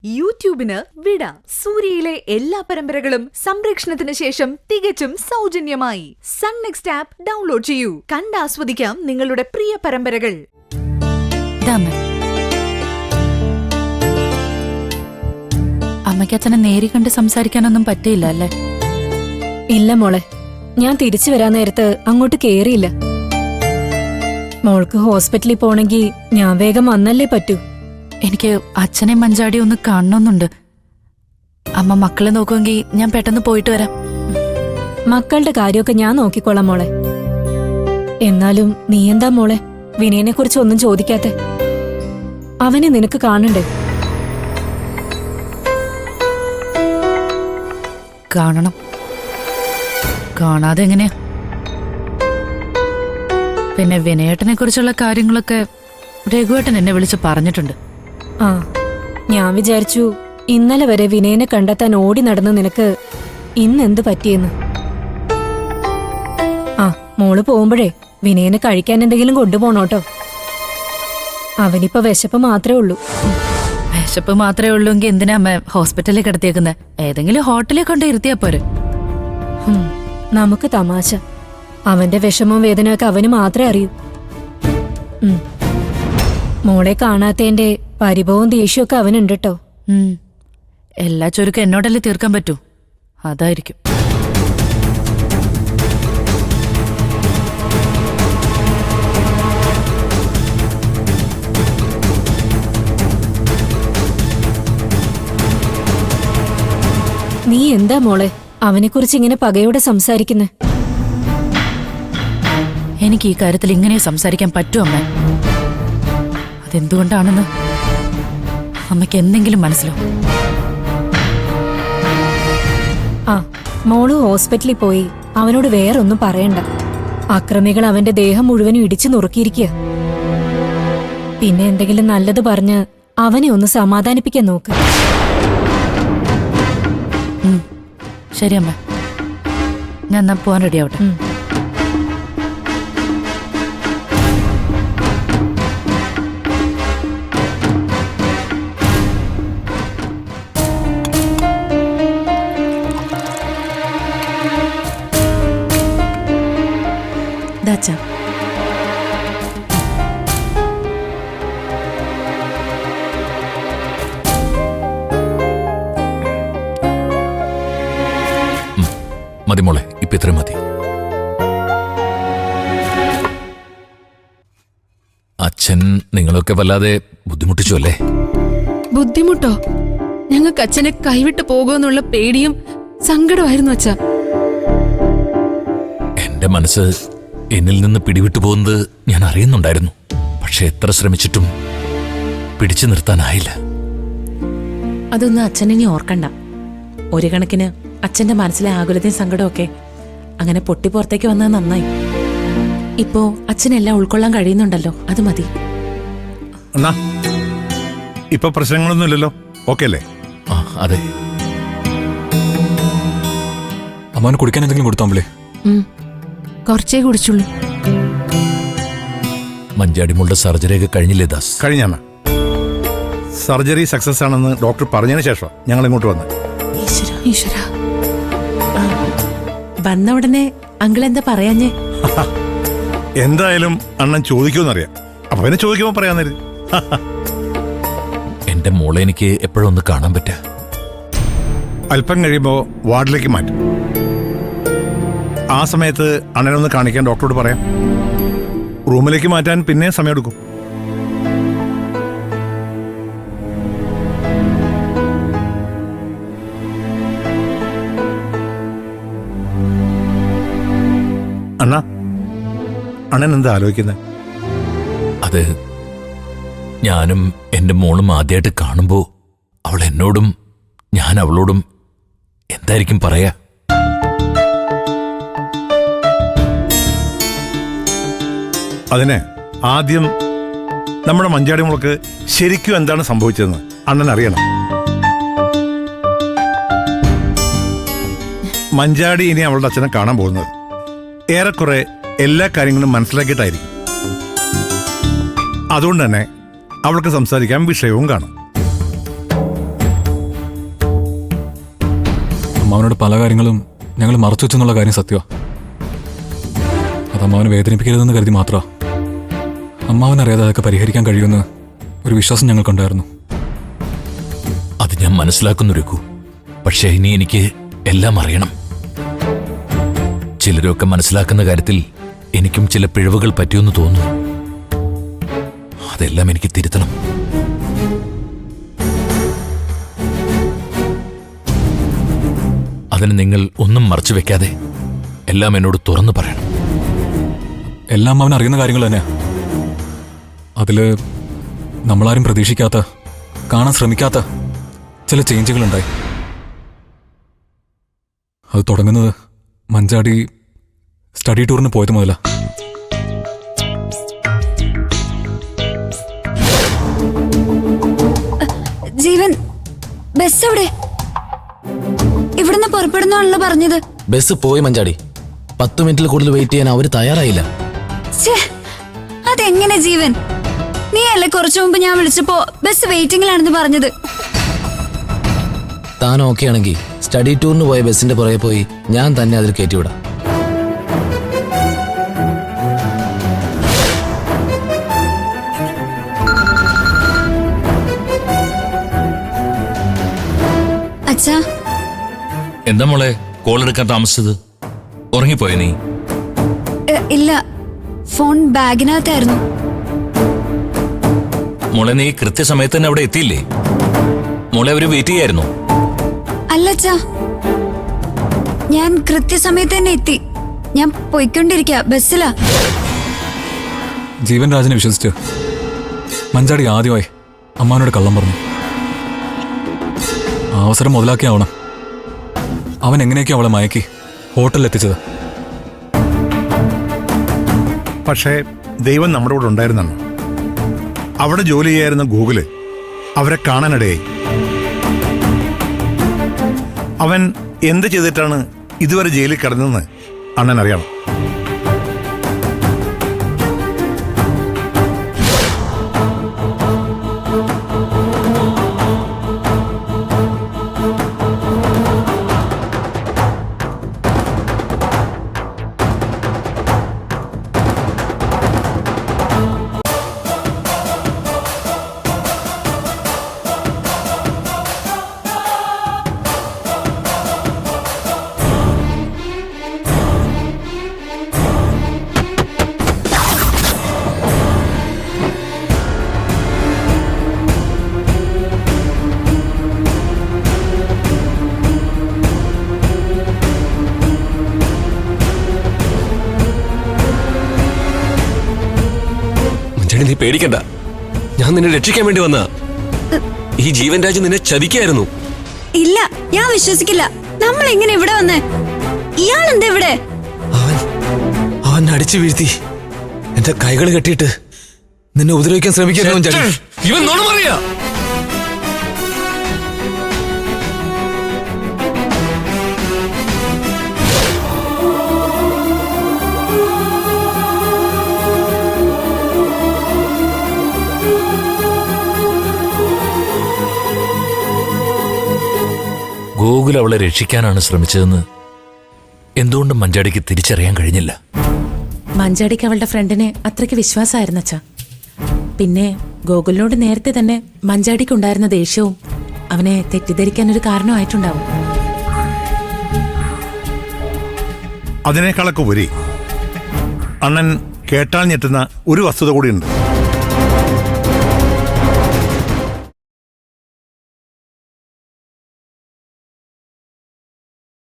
യൂട്യൂബിന് വിട. സൂര്യയിലെ എല്ലാ പരമ്പരകളും സംരക്ഷണത്തിന് ശേഷം തികച്ചും സൗജന്യമായി സൺ നെക്സ്റ്റ് ആപ്പ് ഡൗൺലോഡ് ചെയ്യൂ. കണ്ടാസ്വദിക്കാം നിങ്ങളുടെ പ്രിയ പരമ്പരകൾ. അമ്മയ്ക്ക് അച്ഛനെ നേരി കണ്ട് സംസാരിക്കാനൊന്നും പറ്റിയില്ല അല്ലേ? ഇല്ല മോളെ, ഞാൻ തിരിച്ചു വരാൻ നേരത്ത് അങ്ങോട്ട് കേറിയില്ല. മോൾക്ക് ഹോസ്പിറ്റലിൽ പോണെങ്കിൽ ഞാൻ വേഗം വന്നല്ലേ പറ്റൂ. എനിക്ക് അച്ഛനെ മഞ്ചാടി ഒന്ന് കാണണമെന്നുണ്ട്. അമ്മ മക്കളെ നോക്കുമെങ്കിൽ ഞാൻ പെട്ടെന്ന് പോയിട്ട് വരാം. മക്കളുടെ കാര്യമൊക്കെ ഞാൻ നോക്കിക്കോളാം മോളെ. എന്നാലും നീ എന്താ മോളെ വിനയനെ കുറിച്ച് ഒന്നും ചോദിക്കാത്തെ? അവനെ നിനക്ക് കാണണ്ടേ? കാണണം. കാണാതെ എങ്ങനെയാ? പിന്നെ വിനയേട്ടനെ കുറിച്ചുള്ള കാര്യങ്ങളൊക്കെ രഘുവേട്ടൻ എന്നെ വിളിച്ച് പറഞ്ഞിട്ടുണ്ട്. ആ, ഞാൻ വിചാരിച്ചു ഇന്നലെ വരെ വിനയനെ കണ്ടെത്താൻ ഓടി നടന്ന് നിനക്ക് ഇന്നെന്ത് പറ്റിയെന്ന്. ആ, മോള് പോകുമ്പോഴേ വിനയനെ കഴിക്കാൻ എന്തെങ്കിലും കൊണ്ടുപോണോട്ടോ. അവനിപ്പോ വിശപ്പ് മാത്രമേ ഉള്ളൂ. വിശപ്പ് മാത്രമേ ഉള്ളൂ എങ്കിൽ എന്തിനാ അമ്മ ഹോസ്പിറ്റലിൽ കിടത്തിയേക്കുന്നത്? ഏതെങ്കിലും ഹോട്ടലിൽ കൊണ്ട് ഇരുത്തിയാ പോരെ. നമുക്ക് തമാശ. അവന്റെ വിഷമവും വേദനയൊക്കെ അവന് മാത്രമേ അറിയൂ. മോളെ കാണാത്തതിന്റെ പരിഭവവും ദേഷ്യമൊക്കെ അവനുണ്ട് കേട്ടോ. എല്ലാ ചുരുക്കം എന്നോടല്ലേ തീർക്കാൻ പറ്റൂ? അതായിരിക്കും. നീ എന്താ മോളെ അവനെക്കുറിച്ച് ഇങ്ങനെ പകയോടെ സംസാരിക്കുന്നെ? എനിക്ക് ഈ കാര്യത്തിൽ ഇങ്ങനെ സംസാരിക്കാൻ പറ്റും അമ്മ. അതെന്തുകൊണ്ടാണെന്ന് അമ്മയ്ക്ക് എന്തെങ്കിലും മനസ്സിലാവും? ആ, മോള് ഹോസ്പിറ്റലിൽ പോയി അവനോട് വേറൊന്നും പറയണ്ട. അക്രമികൾ അവന്റെ ദേഹം മുഴുവനും ഇടിച്ചു നുറുക്കിയിരിക്കുക. പിന്നെ എന്തെങ്കിലും നല്ലത് പറഞ്ഞ് അവനെ ഒന്ന് സമാധാനിപ്പിക്കാൻ നോക്ക്. ശരി അമ്മ, ഞാൻ എന്നാ പോവാൻ റെഡി ആവട്ടെ. ദാച്ചാ, മതി മോളെ, ഇപ്പൊ ഇത്രയും മതി. അച്ഛൻ നിങ്ങളൊക്കെ വല്ലാതെ ബുദ്ധിമുട്ടിച്ചു അല്ലേ? ബുദ്ധിമുട്ടോ? ഞങ്ങൾക്ക് അച്ഛനെ കൈവിട്ട് പോകുമെന്നുള്ള പേടിയും സങ്കടമായിരുന്നു അച്ഛാ. എന്റെ മനസ്സ് എന്നിൽ നിന്ന് പിടിവിട്ടു പോകുന്നത് ഞാൻ അറിയുന്നുണ്ടായിരുന്നു. പക്ഷെ എത്ര ശ്രമിച്ചിട്ടും പിടിച്ചു നിർത്താനായില്ല. അതൊന്നും അച്ഛനിനി ഓർക്കണ്ട. ഒരു കണക്കിന് അച്ഛന്റെ മനസ്സിലെ ആകുലതയും സങ്കടമൊക്കെ അങ്ങനെ പൊട്ടിപ്പുറത്തേക്ക് വന്നത് നന്നായി. ഇപ്പോ അച്ഛനെല്ലാം ഉൾക്കൊള്ളാൻ കഴിയുന്നുണ്ടല്ലോ, അത് മതി. ഇപ്പൊ പ്രശ്നങ്ങളൊന്നുമില്ലല്ലോ? ഓക്കെ അല്ലേ? അതെ. അമ്മാവന് കുടിക്കാൻ എന്തെങ്കിലും കൊടുത്തോമ്പളേ? കുറച്ചേ കുടിച്ചുള്ളൂ. മഞ്ചാടിമോളുടെ സർജറി ഒക്കെ കഴിഞ്ഞില്ലേ ദാസ്? കഴിഞ്ഞാണ്. സർജറി സക്സസ് ആണെന്ന് ഡോക്ടർ പറഞ്ഞതിന് ശേഷം ഞങ്ങൾ ഇങ്ങോട്ട് വന്ന്. ഈശ്വര, വന്ന ഉടനെ അങ്കിൾ എന്താ പറയാഞ്ഞേ? എന്തായാലും അണ്ണൻ ചോദിക്കുമെന്നറിയാം. അപ്പൊ പിന്നെ ചോദിക്കുമ്പോ പറയാന്നരുത്. എന്റെ മോളെ എനിക്ക് എപ്പോഴും ഒന്ന് കാണാൻ പറ്റാ. അല്പം കഴിയുമ്പോ വാർഡിലേക്ക് മാറ്റും. ആ സമയത്ത് അണ്ണനൊന്ന് കാണിക്കാൻ ഡോക്ടറോട് പറയാം. റൂമിലേക്ക് മാറ്റാൻ പിന്നെ സമയമെടുക്കും. അണ്ണാ, അണ്ണൻ എന്താ ആലോചിക്കുന്നത്? അത് ഞാനും എന്റെ മോളും ആദ്യമായിട്ട് കാണുമ്പോ അവൾ എന്നോടും ഞാൻ അവളോടും എന്തായിരിക്കും പറയാ? അതിന് ആദ്യം നമ്മുടെ മഞ്ചാടി മോൾക്ക് ശരിക്കും എന്താണ് സംഭവിച്ചതെന്ന് അണ്ണൻ അറിയണം. മഞ്ചാടി ഇനി അവളുടെ അച്ഛനെ കാണാൻ പോകുന്നത് ഏറെക്കുറെ എല്ലാ കാര്യങ്ങളും മനസ്സിലാക്കിയിട്ടായിരിക്കും. അതുകൊണ്ട് തന്നെ അവൾക്ക് സംസാരിക്കാൻ വിഷയവും കാണും. അമ്മാവനോട് പല കാര്യങ്ങളും ഞങ്ങൾ മറച്ചു വെച്ചെന്നുള്ള കാര്യം സത്യമാ. അത് അമ്മാവനെ വേദനിപ്പിക്കരുതെന്ന് കരുതി മാത്രമാ. അമ്മാവനറിയാതെ അതൊക്കെ പരിഹരിക്കാൻ കഴിയുമെന്ന് ഒരു വിശ്വാസം ഞങ്ങൾക്കുണ്ടായിരുന്നു. അത് ഞാൻ മനസ്സിലാക്കുന്നു രഘു. പക്ഷേ ഇനി എനിക്ക് എല്ലാം അറിയണം. ചിലരൊക്കെ മനസ്സിലാക്കുന്ന കാര്യത്തിൽ എനിക്കും ചില പിഴവുകൾ പറ്റിയെന്ന് തോന്നുന്നു. അതെല്ലാം എനിക്ക് തിരുത്തണം. അതിന് നിങ്ങൾ ഒന്നും മറച്ചു വെക്കാതെ എല്ലാം എന്നോട് തുറന്നു പറയണം. എല്ലാം അമ്മാവൻ അറിയുന്ന കാര്യങ്ങൾ തന്നെയാ. അതില് നമ്മളാരും പ്രതീക്ഷിക്കാത്ത, കാണാൻ ശ്രമിക്കാത്ത ചില ചേഞ്ചുകളുണ്ടായി. അത് തുടങ്ങുന്നത് മഞ്ചാടി സ്റ്റഡി ടൂറിന് പോയത് മുതലാ. ജീവൻ, ബസ് എവിടെ? ഇവിടുന്ന് പുറപ്പെടുന്നാണല്ലോ പറഞ്ഞത്. ബസ് പോയി മഞ്ചാടി. 10 മിനിറ്റിൽ കൂടുതൽ വെയിറ്റ് ചെയ്യാൻ അവര് തയ്യാറായില്ല. അതെങ്ങനെ ജീവൻ? നീ അല്ലേ കുറച്ചു മുമ്പ് ഞാൻ വിളിച്ചപ്പോ ബസ് വെയിറ്റിംഗിലാണെന്ന് പറഞ്ഞത്? താൻ ഓക്കെ ആണെങ്കിൽ സ്റ്റഡി ടൂറിന് പോയ ബസിന്റെ പുറകെ പോയി ഞാൻ തന്നെ അതിൽ കയറ്റിവിടാം. അച്ഛാ, എന്താ മോളെ കോൾ എടുക്കാൻ താമസിച്ചത്? ഉറങ്ങിപ്പോയ നീ? ഇല്ല, ഫോൺ ബാഗിനകത്തായിരുന്നു. മോളെ നീ കൃത്യസമയത്ത് തന്നെ അവിടെ എത്തിയില്ലേ? മോളെ അവര് വെയിറ്റ് ചെയ്യായിരുന്നു? അല്ലച്ചാ, ഞാൻ കൃത്യസമയത്ത് തന്നെ എത്തി. ഞാൻ പോയിക്കൊണ്ടിരിക്ക ബസ്സിലാ. ജീവൻ രാജനെ വിശ്വസിച്ച് മഞ്ചാടി ആദ്യമായി അമ്മാവനോട് കള്ളം പറഞ്ഞു. ആ അവസരം മുതലാക്കിയാവണം അവൻ എങ്ങനെയൊക്കെയോ അവളെ മയക്കി ഹോട്ടലിലെത്തിച്ചത്. പക്ഷേ ദൈവം നമ്മുടെ കൂടെ ഉണ്ടായിരുന്നെന്ന്. അവിടെ ജോലി ചെയ്യായിരുന്ന ഗൂഗിള് അവരെ കാണാനിടയായി. അവൻ എന്ത് ചെയ്തിട്ടാണ് ഇതുവരെ ജയിലിൽ കിടന്നതെന്ന് അണ്ണൻ അറിയണം. നീ പേടിക്കണ്ട, ഞാൻ നിന്നെ രക്ഷിക്കാൻ വേണ്ടി വന്ന. ഈ ജീവൻ രാജ് നിന്നെ ചതിക്കായിരുന്നു. ഇല്ല, ഞാൻ വിശ്വസിക്കില്ല. നമ്മൾ എങ്ങനെ ഇവിടെ വന്നേ? ഇയാൾ എന്താ ഇവിടെ? അവൻ അടിച്ചു വീഴ്ത്തി എന്റെ കൈകൾ കെട്ടിയിട്ട് നിന്നെ ഉപദ്രവിക്കാൻ ശ്രമിക്കുന്നു. ഇവൻ നുണ പറയാ. ഗോകുൽ അവളെ രക്ഷിക്കാനാണ് ശ്രമിച്ചതെന്ന് എന്തുകൊണ്ടും മഞ്ചാടിക്ക് തിരിച്ചറിയാൻ കഴിഞ്ഞില്ല. മഞ്ചാടിക്ക് അവളുടെ ഫ്രണ്ടിനെ അത്രയ്ക്ക് വിശ്വാസമായിരുന്നു അച്ഛാ. പിന്നെ ഗോകുലിനോട് നേരത്തെ തന്നെ മഞ്ചാടിക്കുണ്ടായിരുന്ന ദേഷ്യവും അവനെ തെറ്റിദ്ധരിക്കാനൊരു കാരണമായിട്ടുണ്ടാവും. അതിനേക്കാളൊക്കെ ഉപരി അണ്ണൻ കേട്ടാൽ ഞെട്ടുന്ന ഒരു വസ്തുത കൂടിയുണ്ട്.